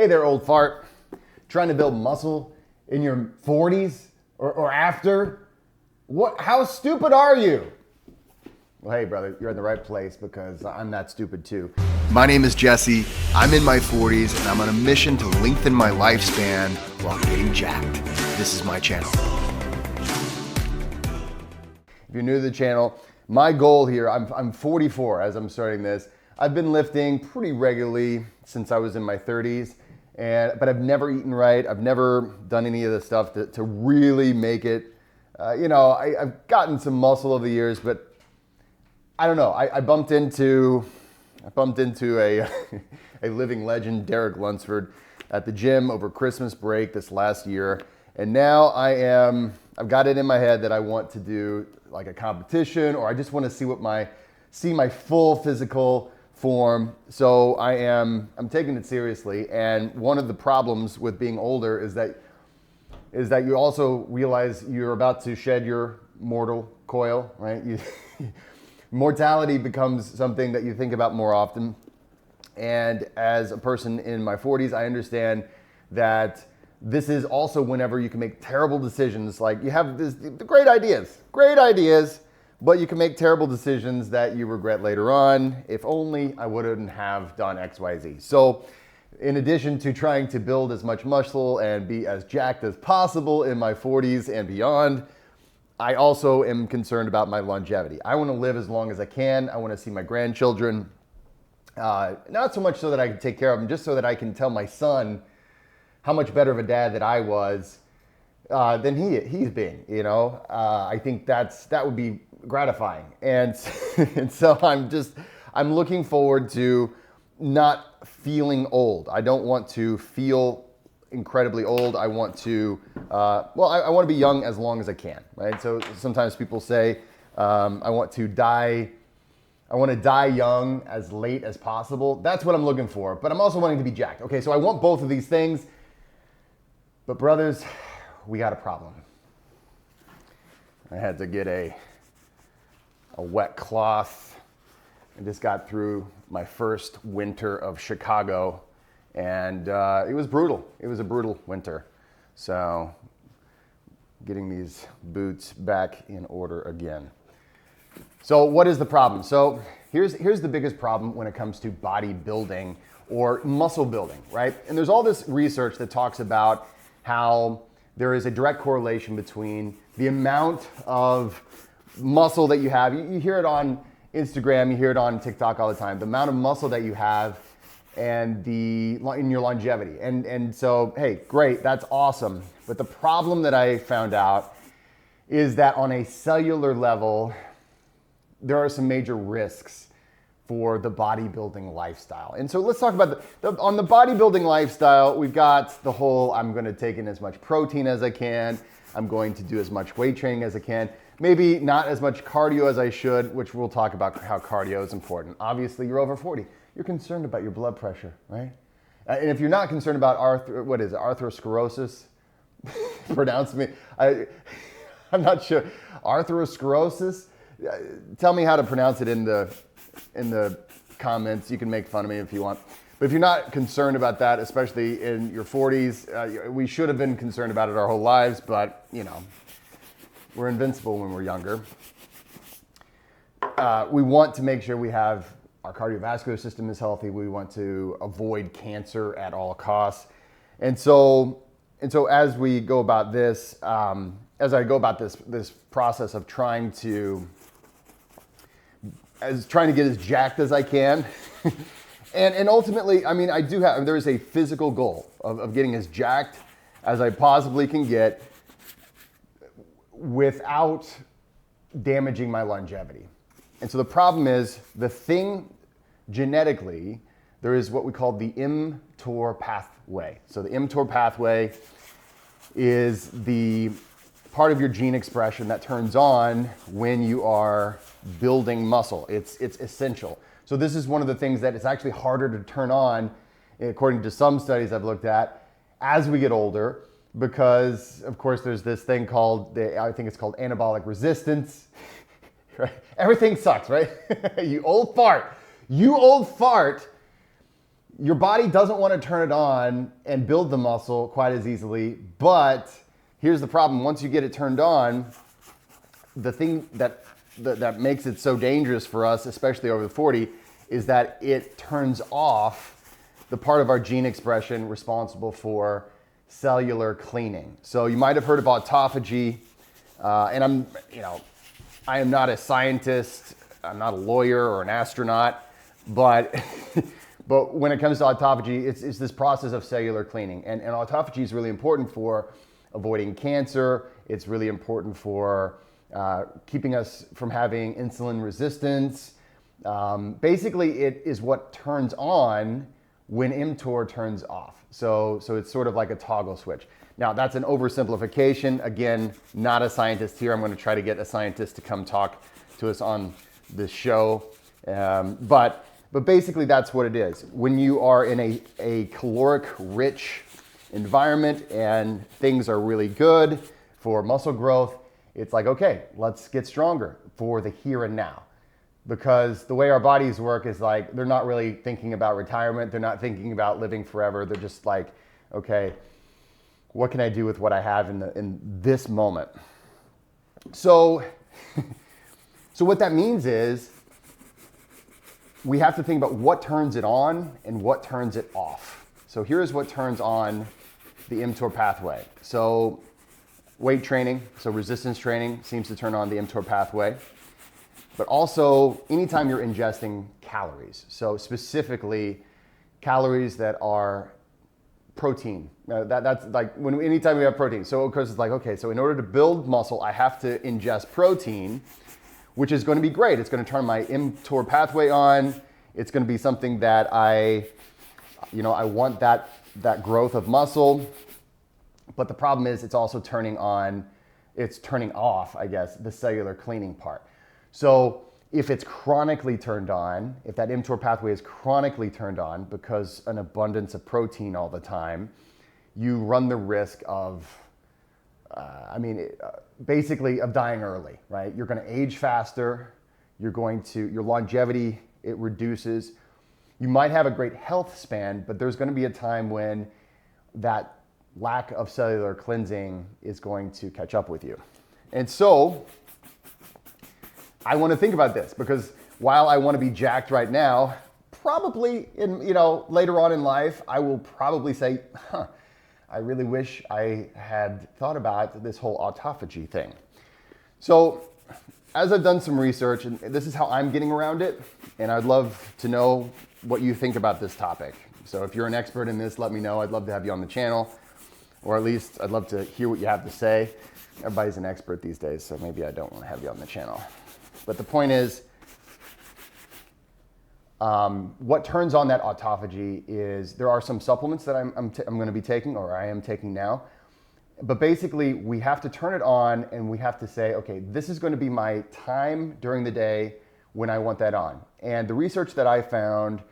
Hey there, old fart. Trying to build muscle in your 40s or after? What? How stupid are you? Well, hey, brother, you're in the right place because I'm that stupid too. My name is Jesse. I'm in my 40s and I'm on a mission to lengthen my lifespan while getting jacked. This is my channel. If you're new to the channel, my goal here, I'm 44 as I'm starting this. I've been lifting pretty regularly since I was in my 30s, but I've never eaten right. I've never done any of the stuff to really make it. I've gotten some muscle over the years, but I don't know. I bumped into a a living legend, Derek Lunsford, at the gym over Christmas break this last year, and now I've got it in my head that I want to do like a competition, or I just want to see my full physical form. So I'm taking it seriously, and one of the problems with being older is that you also realize you're about to shed your mortal coil, right? Mortality becomes something that you think about more often. And as a person in my 40s, I understand that this is also whenever you can make terrible decisions. Like you have great ideas, but you can make terrible decisions that you regret later on. If only I wouldn't have done X, Y, Z. So in addition to trying to build as much muscle and be as jacked as possible in my 40s and beyond, I also am concerned about my longevity. I want to live as long as I can. I want to see my grandchildren. Not so much so that I can take care of them, just so that I can tell my son how much better of a dad that I was than he's being. I think that would be gratifying, and so I'm looking forward to not feeling old. I don't want to feel incredibly old. I want to I want to be young as long as I can, right? So sometimes people say I want to die young as late as possible. That's what I'm looking for, but I'm also wanting to be jacked. Okay, so I want both of these things, but brothers, we got a problem. I had to get a wet cloth. I just got through my first winter of Chicago, and it was brutal. It was a brutal winter. So getting these boots back in order again. So what is the problem? So here's the biggest problem when it comes to bodybuilding or muscle building, right? And there's all this research that talks about how there is a direct correlation between the amount of muscle that you have. You hear it on Instagram, you hear it on TikTok all the time, the amount of muscle that you have and in your longevity. And so, hey, great, that's awesome. But the problem that I found out is that on a cellular level, there are some major risks for the bodybuilding lifestyle. And so let's talk about on the bodybuilding lifestyle, we've got the whole, I'm gonna take in as much protein as I can, I'm going to do as much weight training as I can, maybe not as much cardio as I should, which we'll talk about how cardio is important. Obviously, you're over 40. You're concerned about your blood pressure, right? And if you're not concerned about arthrosclerosis, pronounce me, I'm not sure. Arthrosclerosis? Tell me how to pronounce it in the comments. You can make fun of me if you want. But if you're not concerned about that, especially in your 40s, we should have been concerned about it our whole lives, but we're invincible when we're younger. We want to make sure we have our cardiovascular system is healthy. We want to avoid cancer at all costs. And so as we go about this, as I go about this process of trying to get as jacked as I can, and ultimately, I mean, there is a physical goal of getting as jacked as I possibly can get without damaging my longevity. And so the problem is genetically, there is what we call the mTor pathway. So the mTor pathway is the part of your gene expression that turns on when you are building muscle. It's essential. So this is one of the things that it's actually harder to turn on, according to some studies I've looked at, as we get older, because of course there's this thing called, I think it's called anabolic resistance, right? Everything sucks, right? You old fart. your body doesn't want to turn it on and build the muscle quite as easily, but here's the problem. Once you get it turned on, the thing that makes it so dangerous for us, especially over 40, is that it turns off the part of our gene expression responsible for cellular cleaning. So you might have heard of autophagy, and I am not a scientist, I'm not a lawyer or an astronaut, but but when it comes to autophagy, it's this process of cellular cleaning. And autophagy is really important for avoiding cancer. It's really important for keeping us from having insulin resistance. Basically, it is what turns on when mTOR turns off. So it's sort of like a toggle switch. Now, that's an oversimplification. Again, not a scientist here. I'm going to try to get a scientist to come talk to us on this show. But basically, that's what it is. When you are in a caloric-rich environment and things are really good for muscle growth, it's like, okay, let's get stronger for the here and now. Because the way our bodies work is like, they're not really thinking about retirement. They're not thinking about living forever. They're just like, okay, what can I do with what I have in this moment? So what that means is we have to think about what turns it on and what turns it off. So here's what turns on the mTOR pathway. So weight training, so resistance training seems to turn on the mTOR pathway. But also anytime you're ingesting calories. So specifically calories that are protein. That's like anytime we have protein. So of course it's like, okay, so in order to build muscle, I have to ingest protein, which is going to be great. It's going to turn my mTOR pathway on. It's going to be something that I want that growth of muscle. But the problem is it's also turning off, I guess, the cellular cleaning part. So if it's chronically turned on, if that mTOR pathway is chronically turned on because an abundance of protein all the time, you run the risk of, basically of dying early, right? You're going to age faster. Your longevity, it reduces. You might have a great health span, but there's going to be a time when that lack of cellular cleansing is going to catch up with you. And so I want to think about this because while I want to be jacked right now, probably later on in life, I will probably say, I really wish I had thought about this whole autophagy thing. So as I've done some research, and this is how I'm getting around it, and I'd love to know what you think about this topic. So if you're an expert in this, let me know. I'd love to have you on the channel, or at least I'd love to hear what you have to say. Everybody's an expert these days, so maybe I don't want to have you on the channel. But the point is, what turns on that autophagy is there are some supplements that I'm going to be taking, or I am taking now. But basically, we have to turn it on and we have to say, okay, this is going to be my time during the day when I want that on. And the research that I found,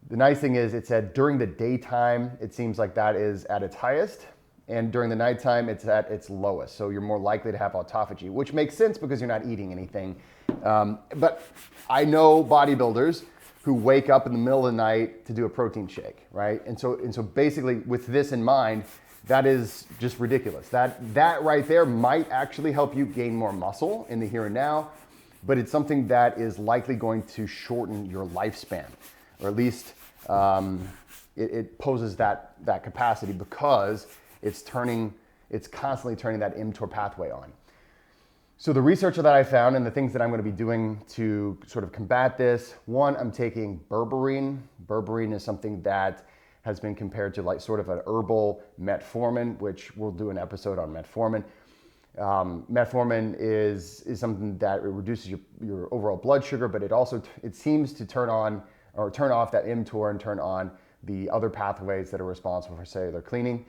the nice thing is it said during the daytime, it seems like that is at its highest. And during the nighttime, it's at its lowest. So you're more likely to have autophagy, which makes sense because you're not eating anything. But I know bodybuilders who wake up in the middle of the night to do a protein shake, right? And so basically with this in mind, that is just ridiculous. That right there might actually help you gain more muscle in the here and now, but it's something that is likely going to shorten your lifespan, or at least it poses that capacity because it's constantly turning that mTOR pathway on. So the research that I found and the things that I'm going to be doing to sort of combat this, one, I'm taking berberine. Berberine is something that has been compared to like sort of an herbal metformin, which we'll do an episode on metformin. Metformin is something that it reduces your overall blood sugar, but it seems to turn on or turn off that mTOR and turn on the other pathways that are responsible for cellular cleaning.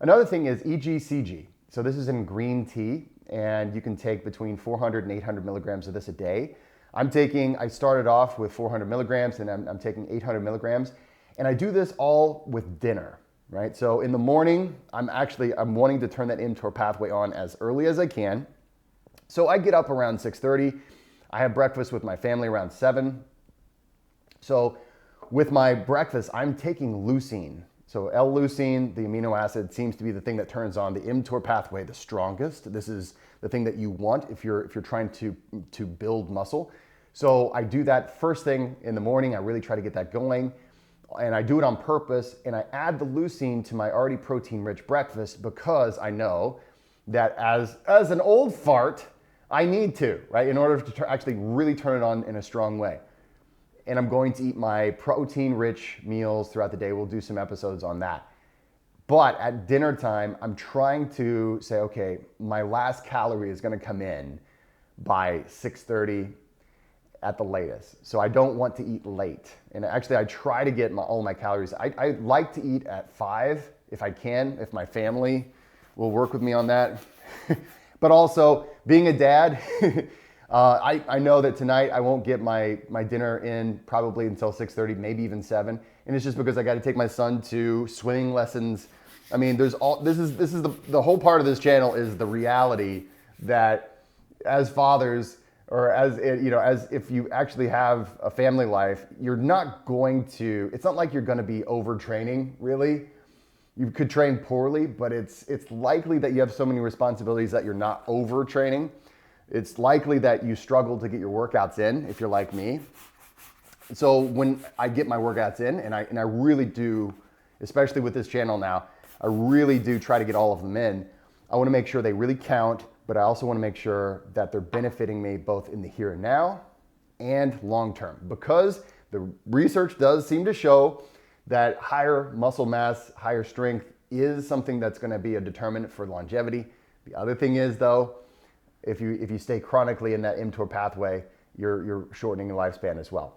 Another thing is EGCG. So this is in green tea, and you can take between 400 and 800 milligrams of this a day. I started off with 400 milligrams and I'm taking 800 milligrams. And I do this all with dinner, right? So in the morning, I'm wanting to turn that mTOR pathway on as early as I can. So I get up around 6:30. I have breakfast with my family around 7. So with my breakfast, I'm taking leucine. So L-leucine, the amino acid, seems to be the thing that turns on the mTor pathway the strongest. This is the thing that you want if you're trying to build muscle. So I do that first thing in the morning. I really try to get that going. And I do it on purpose. And I add the leucine to my already protein-rich breakfast because I know that as an old fart, I need to, right? In order to actually really turn it on in a strong way. And I'm going to eat my protein-rich meals throughout the day. We'll do some episodes on that. But at dinner time, I'm trying to say, okay, my last calorie is gonna come in by 6:30 at the latest. So I don't want to eat late. And actually, I try to get all my calories. I like to eat at 5 if I can, if my family will work with me on that. But also, being a dad, I know that tonight I won't get my dinner in probably until 6:30, maybe even 7. And it's just because I got to take my son to swimming lessons. I mean, this is the whole part of this channel is the reality that as fathers, or as if you actually have a family life, you're not going to, it's not like you're going to be overtraining, really. You could train poorly, but it's likely that you have so many responsibilities that you're not overtraining. It's likely that you struggle to get your workouts in if you're like me. So when I get my workouts in, and I really do, especially with this channel now, I really do try to get all of them in. I want to make sure they really count, but I also want to make sure that they're benefiting me both in the here and now and long term, because the research does seem to show that higher muscle mass, higher strength is something that's going to be a determinant for longevity. The other thing is, though, if you stay chronically in that mTOR pathway, you're shortening your lifespan as well.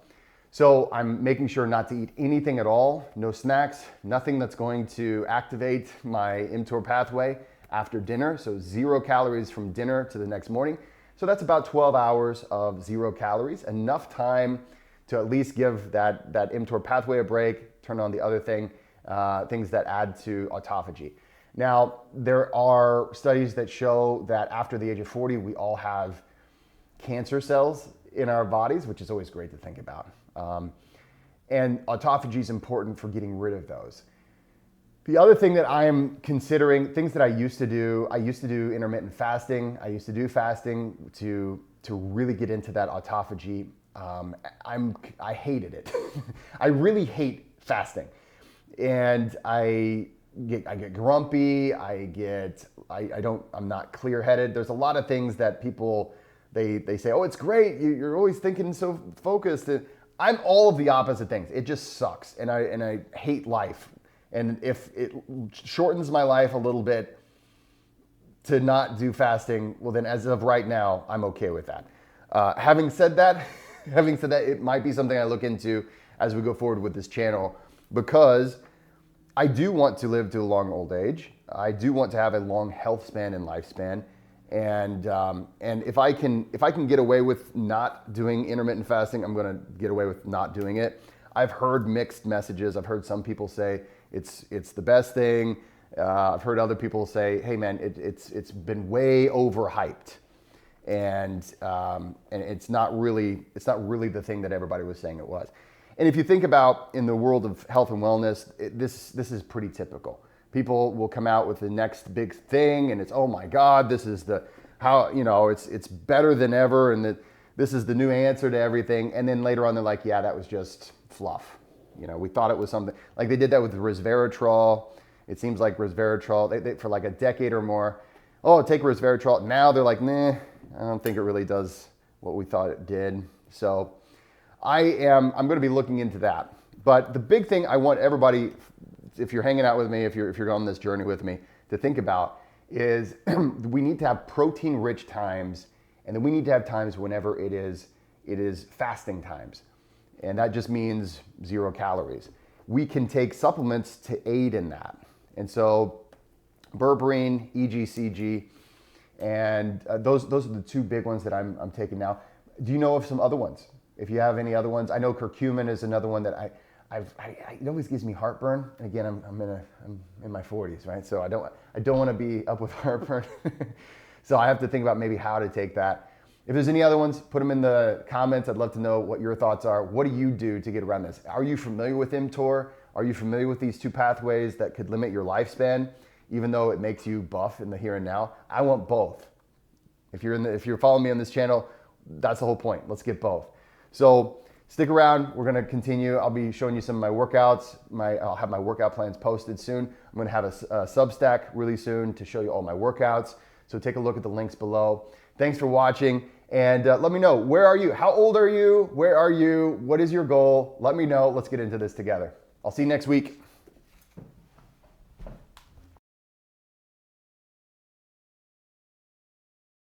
So I'm making sure not to eat anything at all, no snacks, nothing that's going to activate my mTOR pathway after dinner. So 0 calories from dinner to the next morning. So that's about 12 hours of 0 calories, enough time to at least give that mTOR pathway a break, turn on the other things that add to autophagy. Now, there are studies that show that after the age of 40, we all have cancer cells in our bodies, which is always great to think about. And autophagy is important for getting rid of those. The other thing that I am considering, things that I used to do intermittent fasting. I used to do fasting to really get into that autophagy. I hated it. I really hate fasting. And I get grumpy, I'm not clear-headed. There's a lot of things that people, they say, oh, it's great, you're always thinking so focused. I'm all of the opposite things. It just sucks, and I hate life. And if it shortens my life a little bit to not do fasting, well then as of right now, I'm okay with that. Having said that, it might be something I look into as we go forward with this channel, because I do want to live to a long old age. I do want to have a long health span and lifespan. And if I can get away with not doing intermittent fasting, I'm going to get away with not doing it. I've heard mixed messages. I've heard some people say it's the best thing. I've heard other people say, hey man, it's been way overhyped, and it's not really the thing that everybody was saying it was. And if you think about in the world of health and wellness, this is pretty typical. People will come out with the next big thing, and it's, oh my God, this is it's better than ever, and this is the new answer to everything. And then later on, they're like, yeah, that was just fluff. We thought it was something. Like they did that with resveratrol. It seems like resveratrol, they for like a decade or more, oh, take resveratrol. Now they're like, nah, I don't think it really does what we thought it did. So I'm going to be looking into that. But the big thing I want everybody, if you're hanging out with me, if you're on this journey with me, to think about is we need to have protein-rich times, and then we need to have times whenever it is fasting times. And that just means 0 calories. We can take supplements to aid in that. And so berberine, EGCG, and those are the 2 big ones that I'm taking now. Do you know of some other ones? If you have any other ones, I know curcumin is another one that it always gives me heartburn. And again, I'm in my 40s, right? So I don't want to be up with heartburn. So I have to think about maybe how to take that. If there's any other ones, put them in the comments. I'd love to know what your thoughts are. What do you do to get around this? Are you familiar with mTor? Are you familiar with these two pathways that could limit your lifespan, even though it makes you buff in the here and now? I want both. If you're following me on this channel, that's the whole point. Let's get both. So stick around. We're gonna continue. I'll be showing you some of my workouts. I'll have my workout plans posted soon. I'm gonna have a Substack really soon to show you all my workouts. So take a look at the links below. Thanks for watching. And let me know, where are you? How old are you? Where are you? What is your goal? Let me know. Let's get into this together. I'll see you next week.